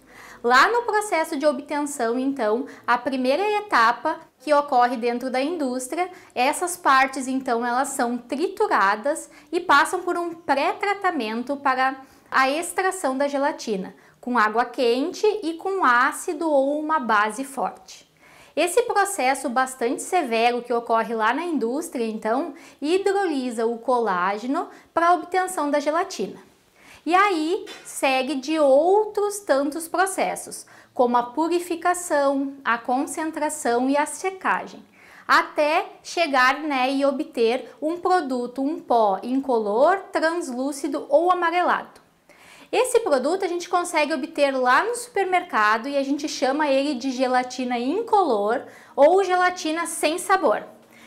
Lá no processo de obtenção, então, a primeira etapa que ocorre dentro da indústria, essas partes então elas são trituradas e passam por um pré-tratamento para a extração da gelatina, com água quente e com ácido ou uma base forte. Esse processo bastante severo que ocorre lá na indústria, então, hidrolisa o colágeno para a obtenção da gelatina. E aí segue de outros tantos processos, como a purificação, a concentração e a secagem, até chegar, né, e obter um produto, um pó incolor, translúcido ou amarelado. Esse produto a gente consegue obter lá no supermercado e a gente chama ele de gelatina incolor ou gelatina sem sabor,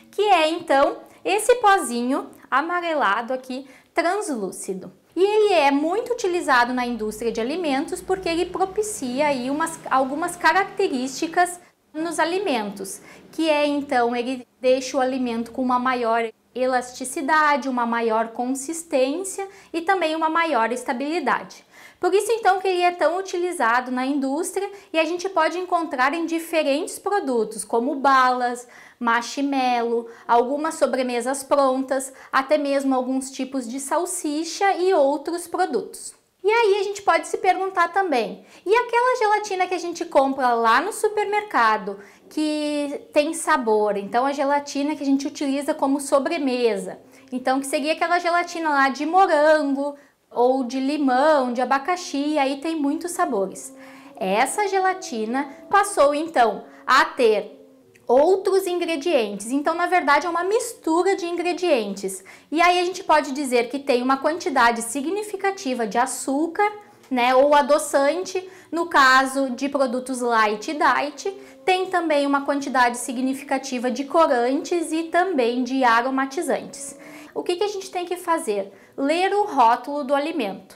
que é então esse pozinho amarelado aqui, translúcido. E ele é muito utilizado na indústria de alimentos porque ele propicia aí algumas características nos alimentos, que é então ele deixa o alimento com uma maior elasticidade, uma maior consistência e também uma maior estabilidade. Por isso então que ele é tão utilizado na indústria e a gente pode encontrar em diferentes produtos, como balas, marshmallow, algumas sobremesas prontas, até mesmo alguns tipos de salsicha e outros produtos. E aí a gente pode se perguntar também, e aquela gelatina que a gente compra lá no supermercado, que tem sabor, então a gelatina que a gente utiliza como sobremesa, então que seria aquela gelatina lá de morango, ou de limão, de abacaxi, aí tem muitos sabores. Essa gelatina passou então a ter outros ingredientes, então na verdade é uma mistura de ingredientes. E aí a gente pode dizer que tem uma quantidade significativa de açúcar, né, ou adoçante, no caso de produtos light e diet, tem também uma quantidade significativa de corantes e também de aromatizantes. O que a gente tem que fazer? Ler o rótulo do alimento.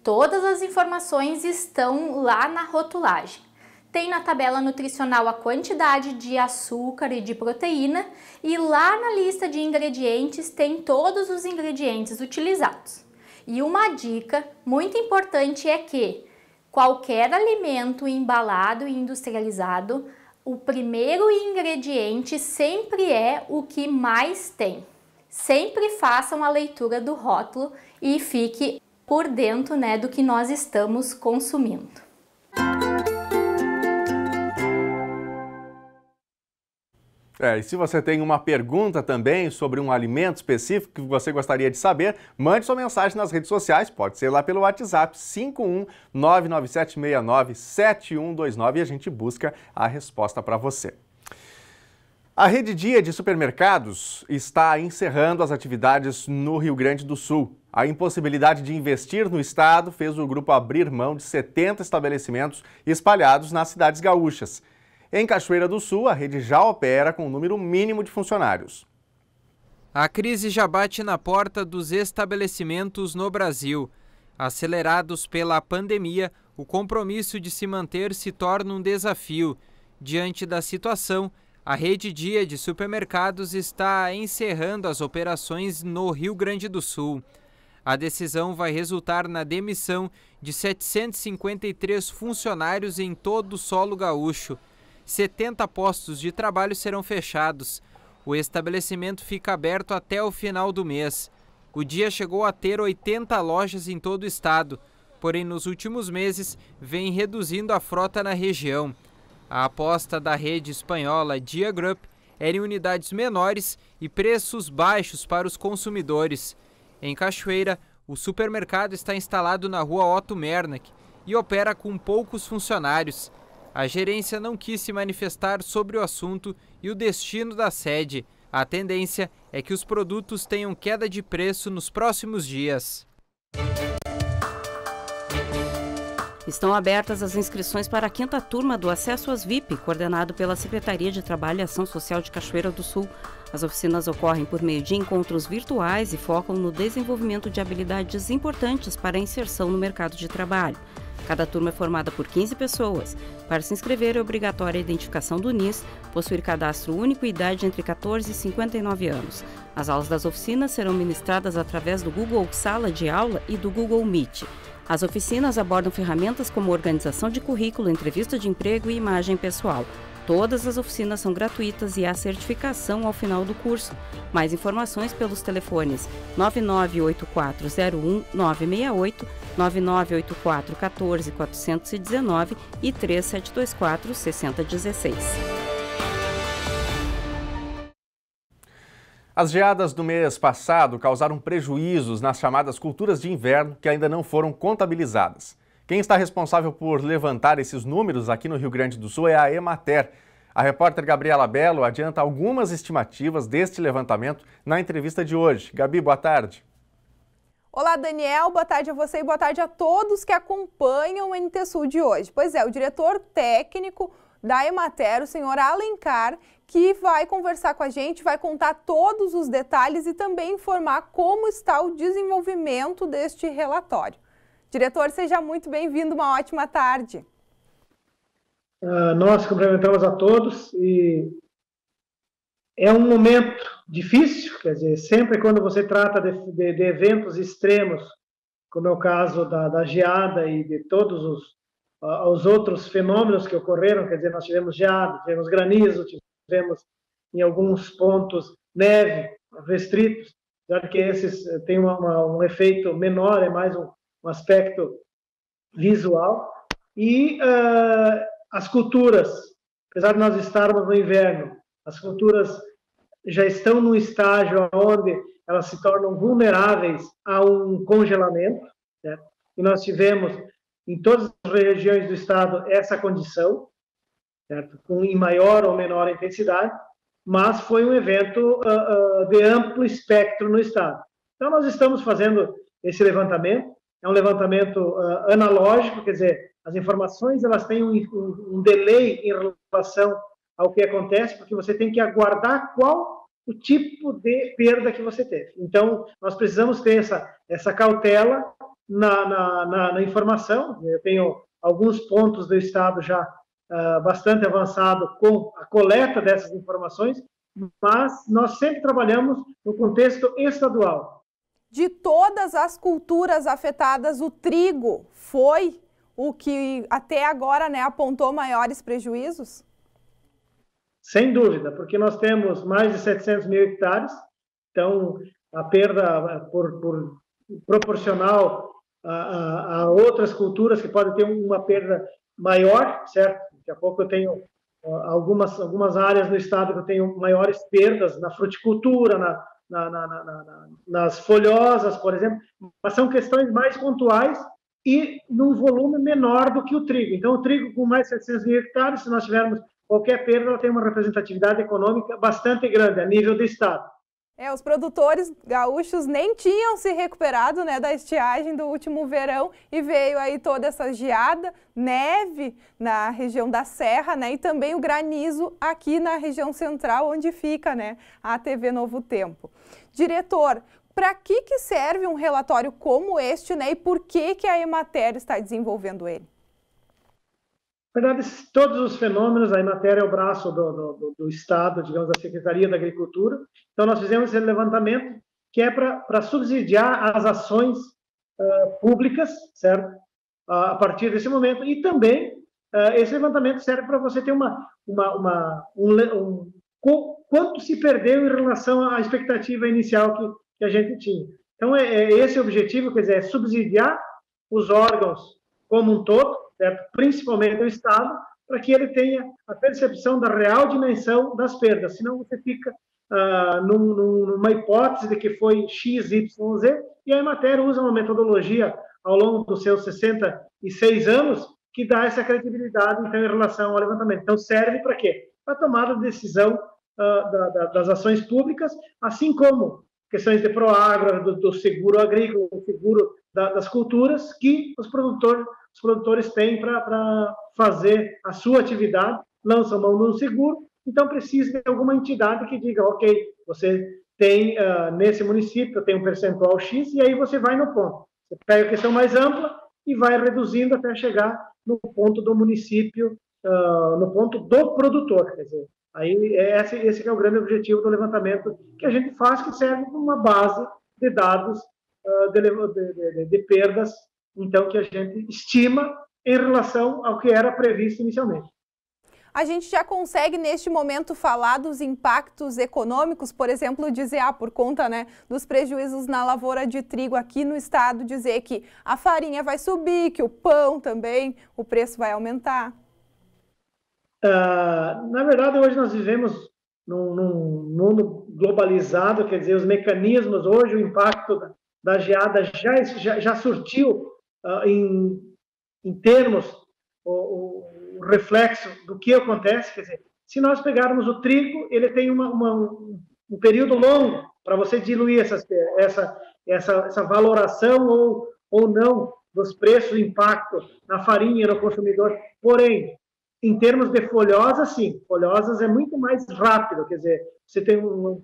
Todas as informações estão lá na rotulagem. Tem na tabela nutricional a quantidade de açúcar e de proteína e lá na lista de ingredientes tem todos os ingredientes utilizados. E uma dica muito importante é que qualquer alimento embalado e industrializado, o primeiro ingrediente sempre é o que mais tem. Sempre façam a leitura do rótulo e fique por dentro, né, do que nós estamos consumindo. E se você tem uma pergunta também sobre um alimento específico que você gostaria de saber, mande sua mensagem nas redes sociais, pode ser lá pelo WhatsApp 51997697129 e a gente busca a resposta para você. A Rede Dia de Supermercados está encerrando as atividades no Rio Grande do Sul. A impossibilidade de investir no estado fez o grupo abrir mão de 70 estabelecimentos espalhados nas cidades gaúchas. Em Cachoeira do Sul, a rede já opera com um número mínimo de funcionários. A crise já bate na porta dos estabelecimentos no Brasil. Acelerados pela pandemia, o compromisso de se manter se torna um desafio. Diante da situação, a Rede Dia de Supermercados está encerrando as operações no Rio Grande do Sul. A decisão vai resultar na demissão de 753 funcionários em todo o solo gaúcho. 70 postos de trabalho serão fechados. O estabelecimento fica aberto até o final do mês. O Dia chegou a ter 80 lojas em todo o estado, porém nos últimos meses vem reduzindo a frota na região. A aposta da rede espanhola Dia Group era em unidades menores e preços baixos para os consumidores. Em Cachoeira, o supermercado está instalado na rua Otto Mernack e opera com poucos funcionários. A gerência não quis se manifestar sobre o assunto e o destino da sede. A tendência é que os produtos tenham queda de preço nos próximos dias. Estão abertas as inscrições para a 5ª turma do Acesso às VIP, coordenado pela Secretaria de Trabalho e Ação Social de Cachoeira do Sul. As oficinas ocorrem por meio de encontros virtuais e focam no desenvolvimento de habilidades importantes para a inserção no mercado de trabalho. Cada turma é formada por 15 pessoas. Para se inscrever é obrigatória a identificação do NIS, possuir cadastro único e idade entre 14 e 59 anos. As aulas das oficinas serão ministradas através do Google Sala de Aula e do Google Meet. As oficinas abordam ferramentas como organização de currículo, entrevista de emprego e imagem pessoal. Todas as oficinas são gratuitas e há certificação ao final do curso. Mais informações pelos telefones 998401-968, 9984-14-419 e 3724-6016. As geadas do mês passado causaram prejuízos nas chamadas culturas de inverno que ainda não foram contabilizadas. Quem está responsável por levantar esses números aqui no Rio Grande do Sul é a Emater. A repórter Gabriela Belo adianta algumas estimativas deste levantamento na entrevista de hoje. Gabi, boa tarde. Olá, Daniel. Boa tarde a você e boa tarde a todos que acompanham o NT Sul de hoje. Pois é, o diretor técnico da Emater, o senhor Alencar, que vai conversar com a gente, vai contar todos os detalhes e também informar como está o desenvolvimento deste relatório. Diretor, seja muito bem-vindo, uma ótima tarde. Nós cumprimentamos a todos e é um momento difícil, quer dizer, sempre quando você trata de eventos extremos, como é o caso da geada e de todos os outros fenômenos que ocorreram, quer dizer, nós tivemos geada, tivemos granizo, tivemos em alguns pontos neve, restritos, já que esses têm um efeito menor, é mais um aspecto visual. E as culturas, apesar de nós estarmos no inverno, as culturas já estão num estágio onde elas se tornam vulneráveis a um congelamento, certo? E nós tivemos em todas as regiões do estado essa condição, certo? Em maior ou menor intensidade, mas foi um evento de amplo espectro no estado. Então nós estamos fazendo esse levantamento, é um levantamento analógico, quer dizer, as informações elas têm um delay em relação ao que acontece, porque você tem que aguardar qual o tipo de perda que você teve. Então, nós precisamos ter essa cautela na informação. Eu tenho alguns pontos do estado já bastante avançado com a coleta dessas informações, mas nós sempre trabalhamos no contexto estadual. De todas as culturas afetadas, o trigo foi o que até agora, né, apontou maiores prejuízos? Sem dúvida, porque nós temos mais de 700 mil hectares, então a perda proporcional a outras culturas que podem ter uma perda maior, certo? Daqui a pouco eu tenho algumas áreas no estado que eu tenho maiores perdas na fruticultura, nas folhosas, por exemplo, mas são questões mais pontuais e num volume menor do que o trigo. Então, o trigo com mais de 700 mil hectares, se nós tivermos qualquer perda, ela tem uma representatividade econômica bastante grande a nível do estado. Os produtores gaúchos nem tinham se recuperado, né, da estiagem do último verão e veio aí toda essa geada, neve na região da Serra, né, e também o granizo aqui na região central, onde fica, né, a TV Novo Tempo. Diretor, para que serve um relatório como este, né, e por que a Emater está desenvolvendo ele? Na verdade, todos os fenômenos, a Emater é o braço do Estado, digamos, da Secretaria da Agricultura. Então, nós fizemos esse levantamento que é para subsidiar as ações públicas, certo? A partir desse momento. E também, esse levantamento serve para você ter quanto se perdeu em relação à expectativa inicial que a gente tinha. Então, esse o objetivo, quer dizer, é subsidiar os órgãos como um todo, certo? Principalmente o Estado, para que ele tenha a percepção da real dimensão das perdas. Senão você fica numa hipótese de que foi X, Y, Z, e a Emater usa uma metodologia ao longo dos seus 66 anos que dá essa credibilidade, então, em relação ao levantamento. Então, serve para quê? Para a tomada de decisão das ações públicas, assim como questões de Proagro, do seguro agrícola, do seguro das culturas, que os produtores têm para fazer a sua atividade, lançam mão de um seguro, então precisa de alguma entidade que diga, ok, você tem, nesse município, tem um percentual X, e aí você vai no ponto. Você pega a questão mais ampla e vai reduzindo até chegar no ponto do município, no ponto do produtor, quer dizer, aí esse que é o grande objetivo do levantamento que a gente faz, que serve como uma base de dados de perdas, então, que a gente estima em relação ao que era previsto inicialmente. A gente já consegue, neste momento, falar dos impactos econômicos, por exemplo, dizer, por conta, né, dos prejuízos na lavoura de trigo aqui no estado, dizer que a farinha vai subir, que o pão também, o preço vai aumentar? Na verdade, hoje nós vivemos num mundo globalizado, quer dizer, os mecanismos, hoje o impacto da geada já surtiu em termos o reflexo do que acontece. Quer dizer, se nós pegarmos o trigo, ele tem um período longo para você diluir essa valoração ou não dos preços, o impacto na farinha, no consumidor. Porém, em termos de folhosas, sim, folhosas é muito mais rápido, quer dizer, você tem um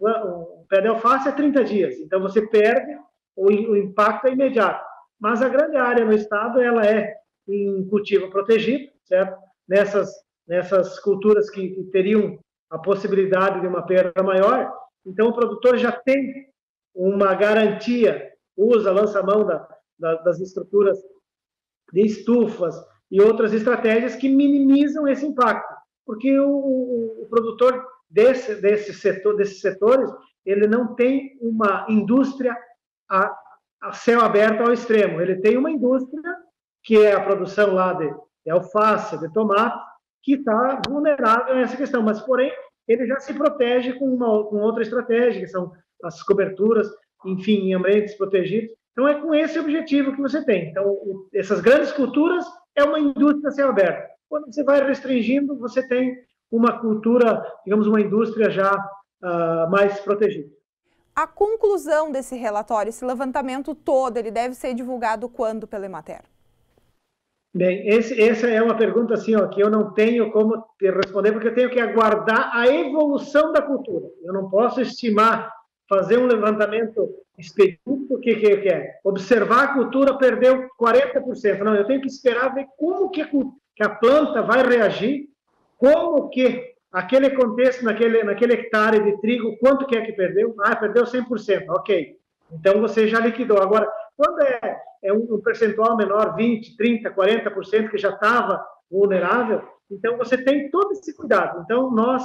pé de alface 30 dias, então você perde, o impacto é imediato. Mas a grande área no estado, ela é em cultivo protegido, certo? Nessas culturas que teriam a possibilidade de uma perda maior, então o produtor já tem uma garantia, lança mão das estruturas de estufas e outras estratégias que minimizam esse impacto, porque o produtor desses setores, ele não tem uma indústria a céu aberto ao extremo, ele tem uma indústria que é a produção lá de alface, de tomate, que está vulnerável a essa questão, mas, porém, ele já se protege com outra estratégia, que são as coberturas, enfim, em ambientes protegidos. Então, é com esse objetivo que você tem. Então, essas grandes culturas é uma indústria a céu aberto. Quando você vai restringindo, você tem uma cultura, digamos, uma indústria já mais protegida. A conclusão desse relatório, esse levantamento todo, ele deve ser divulgado quando pela Emater? Bem, essa é uma pergunta assim, ó, que eu não tenho como te responder, porque eu tenho que aguardar a evolução da cultura. Eu não posso estimar, fazer um levantamento específico, que é observar a cultura perdeu 40%. Não, eu tenho que esperar ver como que a planta vai reagir, como que aquele contexto, naquele hectare de trigo, quanto que é que perdeu? Ah, perdeu 100%, ok. Então você já liquidou. Agora, quando é um percentual menor, 20%, 30%, 40%, que já estava vulnerável, então você tem todo esse cuidado. Então nós,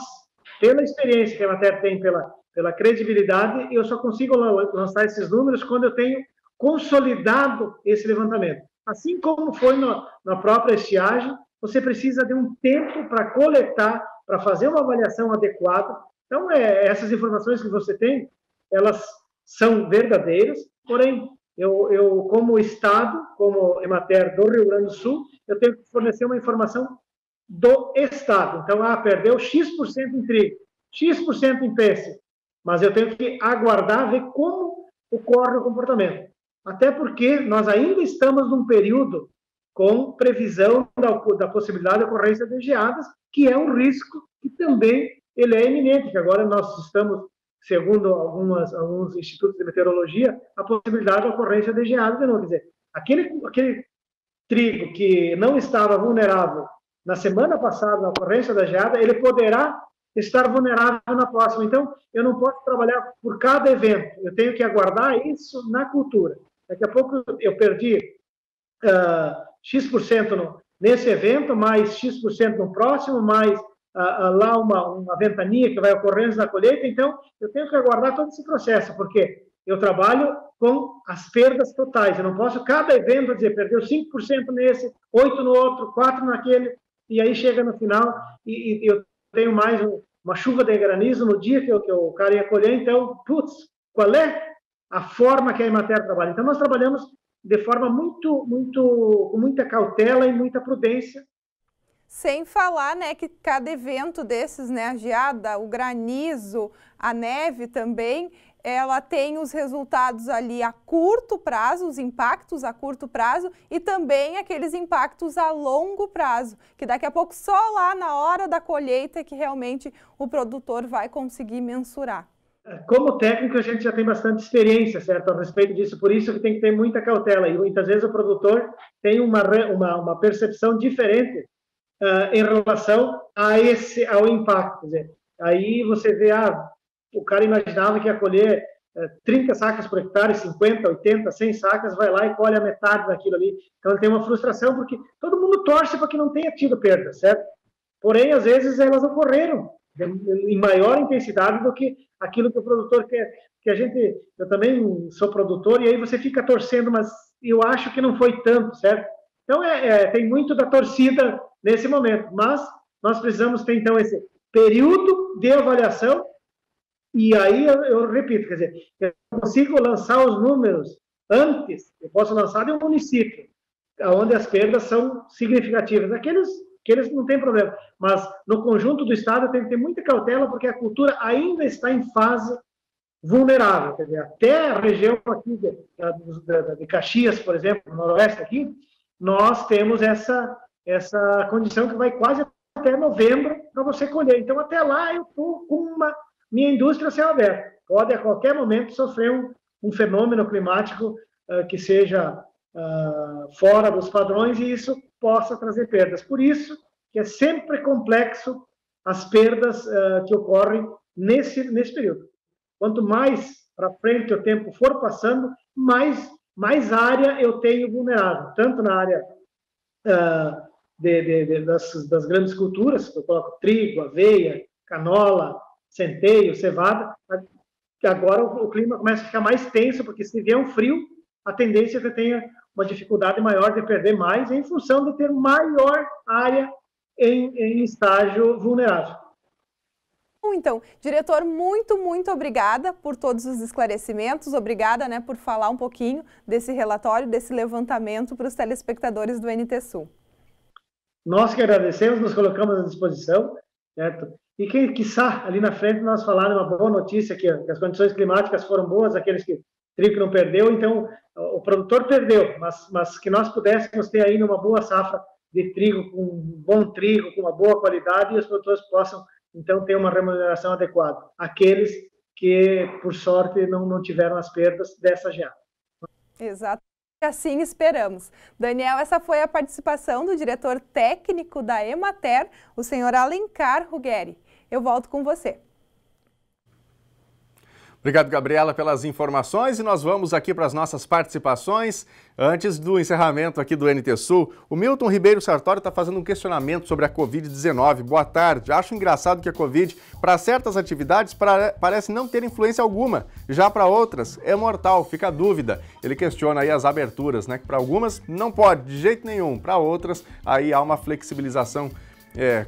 pela experiência que a Emater tem, pela credibilidade, eu só consigo lançar esses números quando eu tenho consolidado esse levantamento. Assim como foi na própria estiagem, você precisa de um tempo para coletar, para fazer uma avaliação adequada. Então, essas informações que você tem, elas são verdadeiras, porém, eu como Estado, como Emater do Rio Grande do Sul, eu tenho que fornecer uma informação do Estado. Então, perdeu X% em trigo, X% em pêssego, mas eu tenho que aguardar, ver como ocorre o comportamento. Até porque nós ainda estamos num período com previsão da possibilidade de ocorrência de geadas, que é um risco que também ele é iminente, que agora nós estamos, segundo alguns institutos de meteorologia, a possibilidade de ocorrência de geadas de novo. Quer dizer, aquele trigo que não estava vulnerável na semana passada, na ocorrência da geada, ele poderá estar vulnerável na próxima. Então, eu não posso trabalhar por cada evento, eu tenho que aguardar isso na cultura. Daqui a pouco eu perdi X% nesse evento, mais X% no próximo, mais lá uma ventania que vai ocorrer antes da colheita. Então, eu tenho que aguardar todo esse processo, porque eu trabalho com as perdas totais. Eu não posso, cada evento, dizer, perdeu 5% nesse, 8% no outro, 4% naquele, e aí chega no final e eu tenho mais uma chuva de granizo no dia que o cara ia colher. Então, qual é a forma que a Emater trabalha? Então, nós trabalhamos de forma com muita cautela e muita prudência. Sem falar, né, que cada evento desses, né, a geada, o granizo, a neve também, ela tem os resultados ali a curto prazo, os impactos a curto prazo e também aqueles impactos a longo prazo, que daqui a pouco só lá na hora da colheita que realmente o produtor vai conseguir mensurar. Como técnico, a gente já tem bastante experiência, certo, a respeito disso, por isso que tem que ter muita cautela. E muitas vezes o produtor tem uma percepção diferente em relação ao impacto. Quer dizer, aí você vê, o cara imaginava que ia colher 30 sacas por hectare, 50, 80, 100 sacas, vai lá e colhe a metade daquilo ali. Então ele tem uma frustração, porque todo mundo torce para que não tenha tido perda, certo? Porém, às vezes elas ocorreram em maior intensidade do que aquilo que o produtor quer. Eu também sou produtor, e aí você fica torcendo, mas eu acho que não foi tanto, certo? Então, tem muito da torcida nesse momento, mas nós precisamos ter, então, esse período de avaliação, e aí eu repito, quer dizer, eu consigo lançar os números antes, eu posso lançar de um município, onde as perdas são significativas. Aqueles não tem problema, mas no conjunto do estado tem que ter muita cautela, porque a cultura ainda está em fase vulnerável. Quer dizer, até a região aqui de Caxias, por exemplo, no noroeste aqui, nós temos essa condição que vai quase até novembro para você colher. Então, até lá eu estou com minha indústria a céu aberto. Pode a qualquer momento sofrer um fenômeno climático que seja fora dos padrões, e isso possa trazer perdas. Por isso que é sempre complexo as perdas que ocorrem nesse período. Quanto mais para frente o tempo for passando, mais área eu tenho vulnerável, tanto na área das grandes culturas, que eu coloco trigo, aveia, canola, centeio, cevada. Agora o clima começa a ficar mais tenso, porque se vier um frio, a tendência é que tenha uma dificuldade maior de perder mais em função de ter maior área em estágio vulnerável. Então, diretor, muito obrigada por todos os esclarecimentos, obrigada, né, por falar um pouquinho desse relatório, desse levantamento para os telespectadores do NT Sul. Nós que agradecemos, nos colocamos à disposição, certo? E que, quiçá, ali na frente nós falarmos uma boa notícia, que as condições climáticas foram boas, aqueles que trigo não perdeu, então o produtor perdeu, mas que nós pudéssemos ter aí uma boa safra de trigo, com um bom trigo, com uma boa qualidade, e os produtores possam então ter uma remuneração adequada. Aqueles que, por sorte, não tiveram as perdas dessa geada. Exato. Assim esperamos. Daniel, essa foi a participação do diretor técnico da Emater, o senhor Alencar Ruggeri. Eu volto com você. Obrigado, Gabriela, pelas informações, e nós vamos aqui para as nossas participações. Antes do encerramento aqui do NT Sul, o Milton Ribeiro Sartório está fazendo um questionamento sobre a Covid-19. Boa tarde. Acho engraçado que a Covid, para certas atividades, parece não ter influência alguma. Já para outras, é mortal, fica a dúvida. Ele questiona aí as aberturas, né? Que para algumas não pode, de jeito nenhum. Para outras, aí há uma flexibilização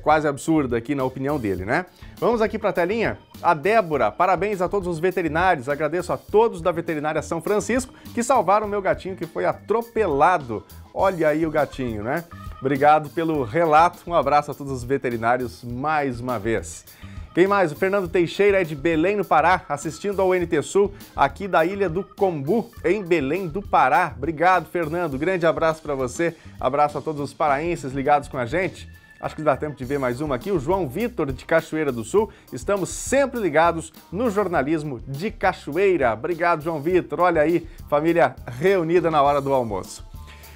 quase absurda aqui na opinião dele, né? Vamos aqui para a telinha. A Débora, parabéns a todos os veterinários. Agradeço a todos da Veterinária São Francisco que salvaram o meu gatinho que foi atropelado. Olha aí o gatinho, né? Obrigado pelo relato. Um abraço a todos os veterinários mais uma vez. Quem mais? O Fernando Teixeira é de Belém, no Pará, assistindo ao NT Sul, aqui da Ilha do Combu, em Belém do Pará. Obrigado, Fernando. Grande abraço para você. Abraço a todos os paraenses ligados com a gente. Acho que dá tempo de ver mais uma aqui. O João Vitor, de Cachoeira do Sul. Estamos sempre ligados no jornalismo de Cachoeira. Obrigado, João Vitor. Olha aí, família reunida na hora do almoço.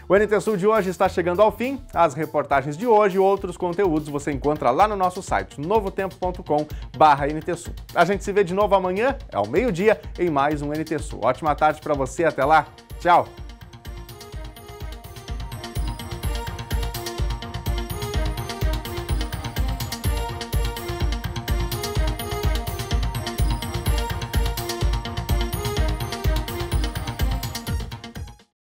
O NT Sul de hoje está chegando ao fim. As reportagens de hoje e outros conteúdos você encontra lá no nosso site, novotempo.com/NT Sul. A gente se vê de novo amanhã, ao meio-dia, em mais um NT Sul. Ótima tarde para você. Até lá. Tchau.